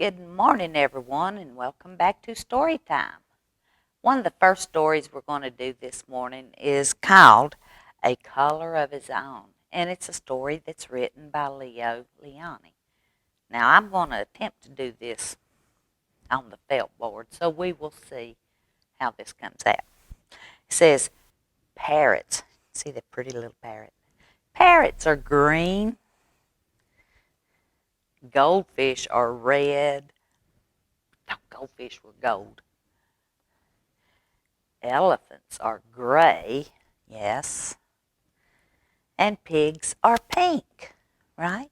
Good morning, everyone, and welcome back to Storytime. One of the first stories we're going to do this morning is called A Color of His Own, and it's a story that's written by Leo Leone. Now, I'm going to attempt to do this on the felt board, so we will see how this comes out. It says, parrots. See that pretty little parrot? Parrots are green. Goldfish are red. No, goldfish were gold. Elephants are gray, yes. And pigs are pink, right?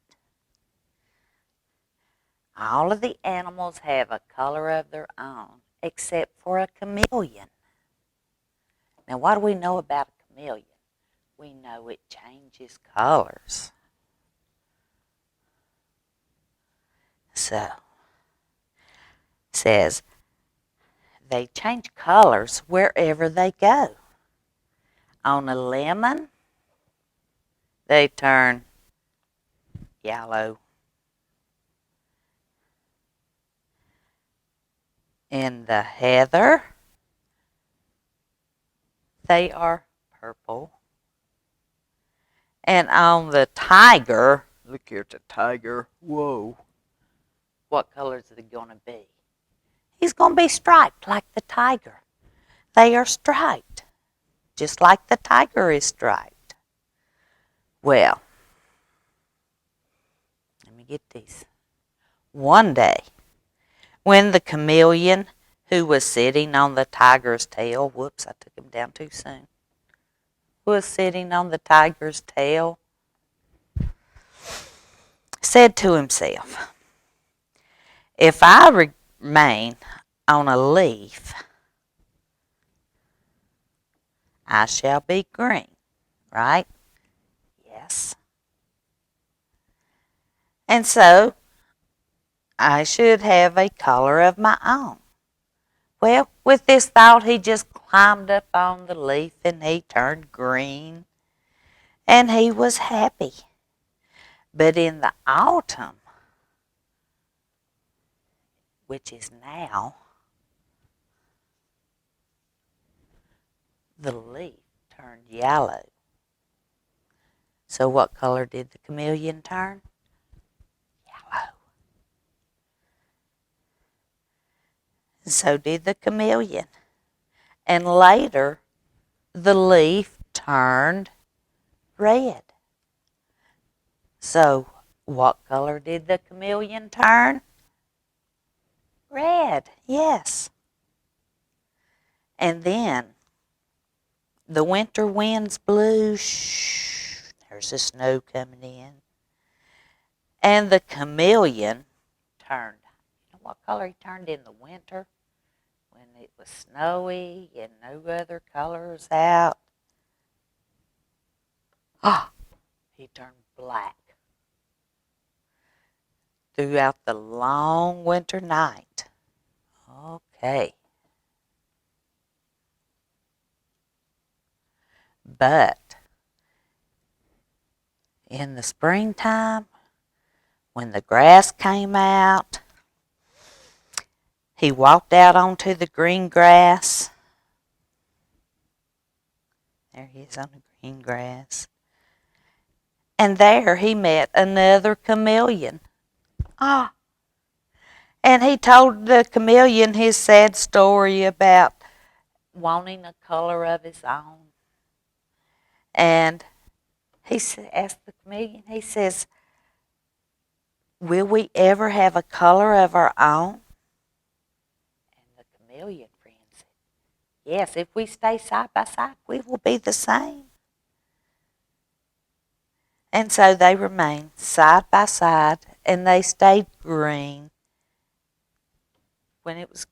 All of the animals have a color of their own, except for a chameleon. Now, what do we know about a chameleon? We know it changes colors. So, it says, they change colors wherever they go. On a lemon, they turn yellow. In the heather, they are purple. And on the tiger, look here at the tiger, whoa. What color is it going to be? He's going to be striped like the tiger. They are striped, just like the tiger is striped. Well, let me get these. One day, when the chameleon who was sitting on the tiger's tail, whoops, I took him down too soon, was sitting on the tiger's tail, said to himself, if I remain on a leaf, I shall be green, right? Yes. And so, I should have a color of my own. Well, with this thought, he just climbed up on the leaf and he turned green. And he was happy. But in the autumn, which is now, the leaf turned yellow. So what color did the chameleon turn? Yellow. And so did the chameleon. And later, the leaf turned red. So what color did the chameleon turn? Red, yes. And then the winter winds blew. Shh, there's the snow coming in. And the chameleon turned. You know what color he turned in the winter? When it was snowy and no other colors out. He turned black. Throughout the long winter night. Okay. But in the springtime, when the grass came out, he walked out onto the green grass. There he is on the green grass. And there he met another chameleon. And he told the chameleon his sad story about wanting a color of his own. And he asked the chameleon, he says, will we ever have a color of our own? And the chameleon friend said, yes, if we stay side by side, we will be the same. And so they remained side by side, and they stayed green when it was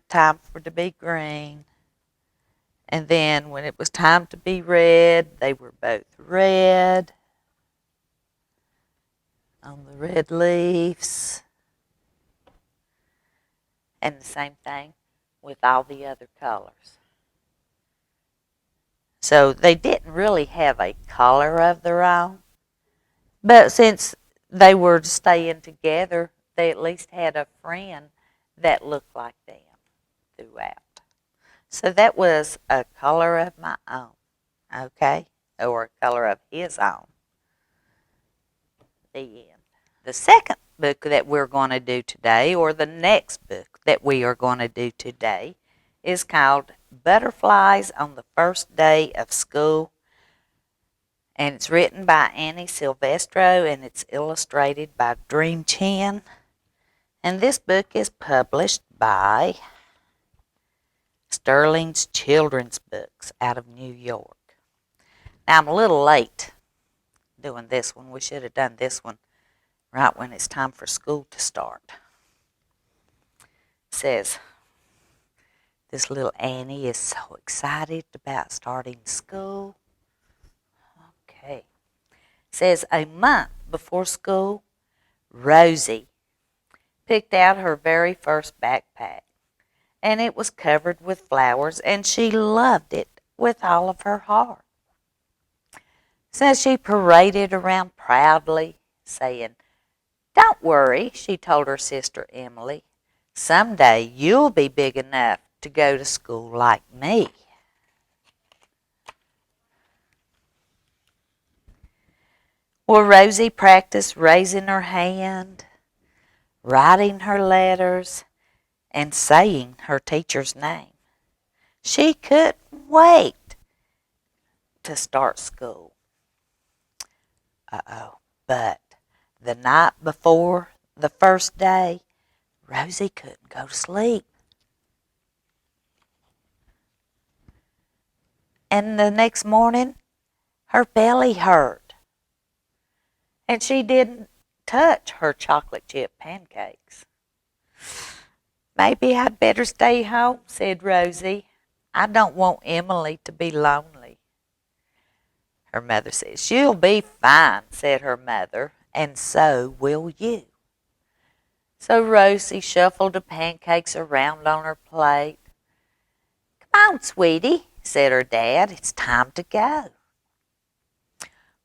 time for to be green. And then when it was time to be red, they were both red on the red leaves. And the same thing with all the other colors. So they didn't really have a color of their own. But since they were staying together, they at least had a friend that looked like them throughout. So that was A Color of My Own, okay? Or A Color of His Own. The end. The second book that we're going to do today, or the next book that we are going to do today, is called Butterflies on the First Day of School. And it's written by Annie Silvestro, and it's illustrated by Dream Chin. And this book is published by Sterling's Children's Books out of New York. Now, I'm a little late doing this one. We should have done this one right when it's time for school to start. It says, this little Annie is so excited about starting school. Okay. It says, a month before school, Rosie picked out her very first backpack, and it was covered with flowers, and she loved it with all of her heart. So she paraded around proudly, saying, "Don't worry," she told her sister Emily. "Someday you'll be big enough to go to school like me." Well, Rosie practiced raising her hand, writing her letters, and saying her teacher's name. She couldn't wait to start school. But the night before the first day, Rosie couldn't go to sleep. And the next morning, her belly hurt. And she didn't touch her chocolate chip pancakes. "Maybe I'd better stay home," said Rosie. "I don't want Emily to be lonely." Her mother said, "She'll be fine," said her mother, "and so will you." So Rosie shuffled the pancakes around on her plate. "Come on, sweetie," said her dad. "It's time to go."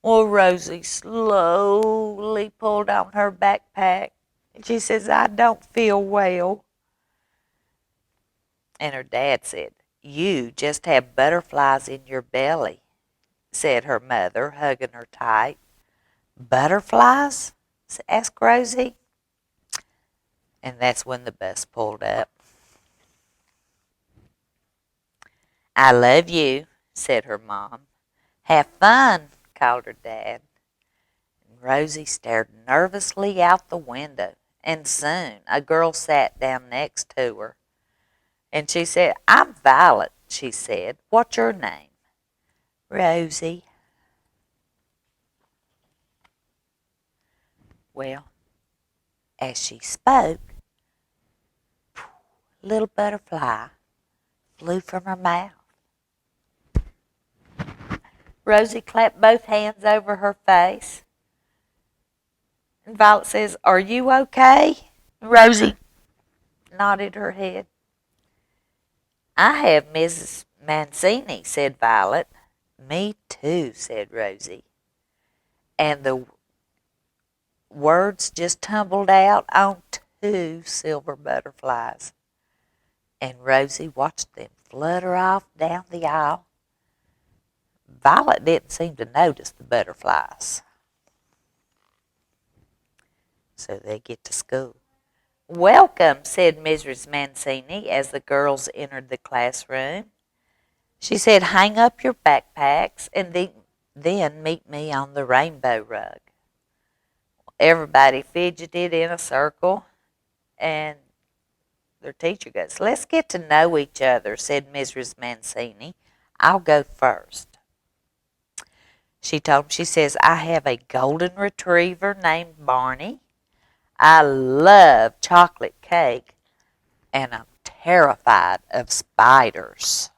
Well, Rosie slowly pulled on her backpack, and she says, "I don't feel well." And her dad said, "You just have butterflies in your belly," said her mother, hugging her tight. "Butterflies?" asked Rosie. And that's when the bus pulled up. "I love you," said her mom. "Have fun," called her dad. And Rosie stared nervously out the window, and soon a girl sat down next to her. And she said, "I'm Violet," she said. "What's your name?" "Rosie." Well, as she spoke, a little butterfly flew from her mouth. Rosie clapped both hands over her face. And Violet says, "Are you okay?" Rosie nodded her head. "I have Mrs. Mancini," said Violet. "Me too," said Rosie. And the words just tumbled out on two silver butterflies. And Rosie watched them flutter off down the aisle. Violet didn't seem to notice the butterflies. So they get to school. "Welcome," said Mrs. Mancini as the girls entered the classroom. She said, "Hang up your backpacks and then meet me on the rainbow rug." Everybody fidgeted in a circle, and their teacher goes, "Let's get to know each other," said Mrs. Mancini. "I'll go first." She told him, she says, "I have a golden retriever named Barney. I love chocolate cake, and I'm terrified of spiders."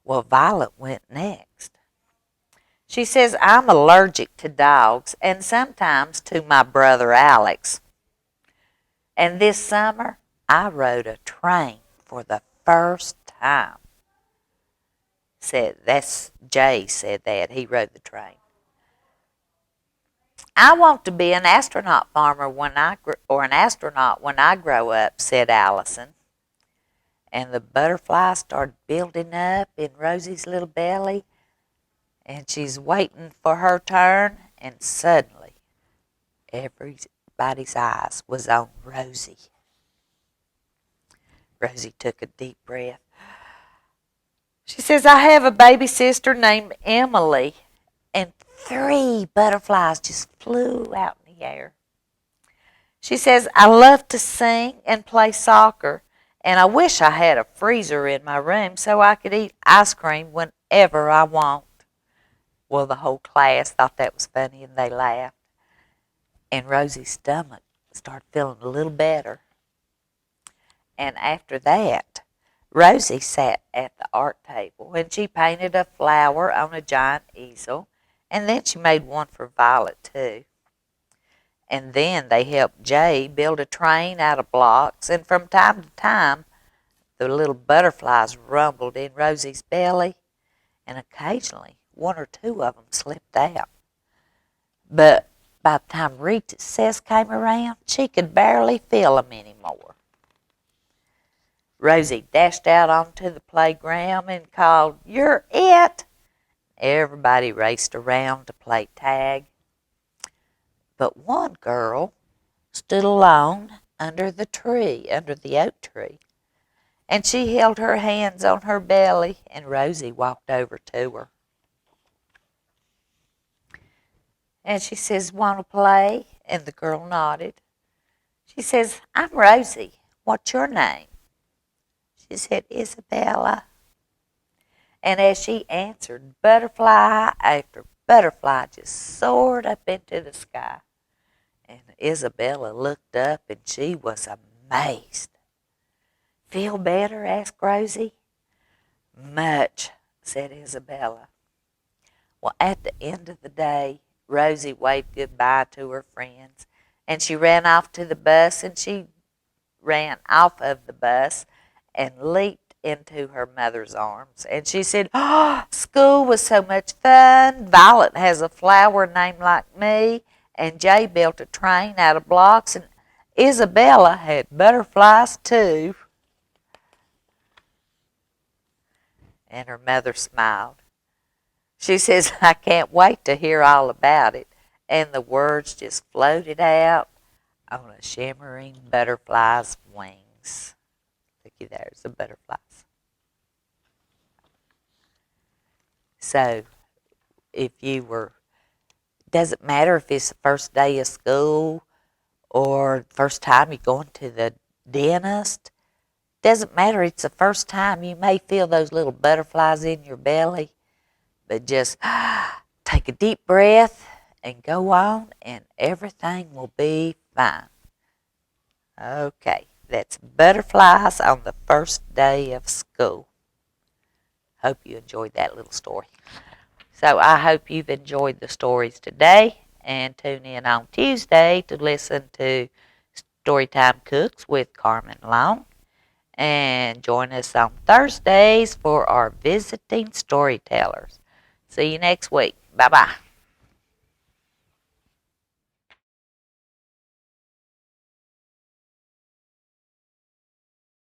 Well, Violet went next. She says, "I'm allergic to dogs and sometimes to my brother Alex. And this summer, I rode a train for the first time." Said, that's Jay said that. He rode the train. I want to be an astronaut farmer or an astronaut when I grow up, said Allison. And the butterflies started building up in Rosie's little belly, and she's waiting for her turn, and suddenly everybody's eyes was on Rosie. Rosie took a deep breath. She says, I have a baby sister named Emily. And 3 butterflies just flew out in the air. She says, I love to sing and play soccer, and I wish I had a freezer in my room so I could eat ice cream whenever I want. Well, the whole class thought that was funny, and they laughed. And Rosie's stomach started feeling a little better. And after that, Rosie sat at the art table, and she painted a flower on a giant easel, and then she made one for Violet, too. And then they helped Jay build a train out of blocks, and from time to time, the little butterflies rumbled in Rosie's belly, and occasionally 1 or 2 of them slipped out. But by the time recess came around, she could barely feel them anymore. Rosie dashed out onto the playground and called, You're it! Everybody raced around to play tag. But one girl stood alone under the oak tree, and she held her hands on her belly, and Rosie walked over to her. And she says, Want to play? And the girl nodded. She says, I'm Rosie. What's your name? She said, Isabella. And as she answered, butterfly after butterfly just soared up into the sky. And Isabella looked up, and she was amazed. Feel better? Asked Rosie. Much, said Isabella. Well, at the end of the day, Rosie waved goodbye to her friends, and she ran off to the bus, and she ran off of the bus and leaped into her mother's arms. And she said, school was so much fun. Violet has a flower named like me, and Jay built a train out of blocks, and Isabella had butterflies too. And her mother smiled. She says, I can't wait to hear all about it. And the words just floated out on a shimmering butterfly's wings. Looky, there's the butterflies. So, doesn't matter if it's the first day of school or the first time you're going to the dentist. Doesn't matter, it's the first time. You may feel those little butterflies in your belly, but just take a deep breath and go on, and everything will be fine. Okay, that's butterflies on the first day of school. Hope you enjoyed that little story. So I hope you've enjoyed the stories today, and tune in on Tuesday to listen to Storytime Cooks with Carmen Long. And join us on Thursdays for our visiting storytellers. See you next week. Bye-bye.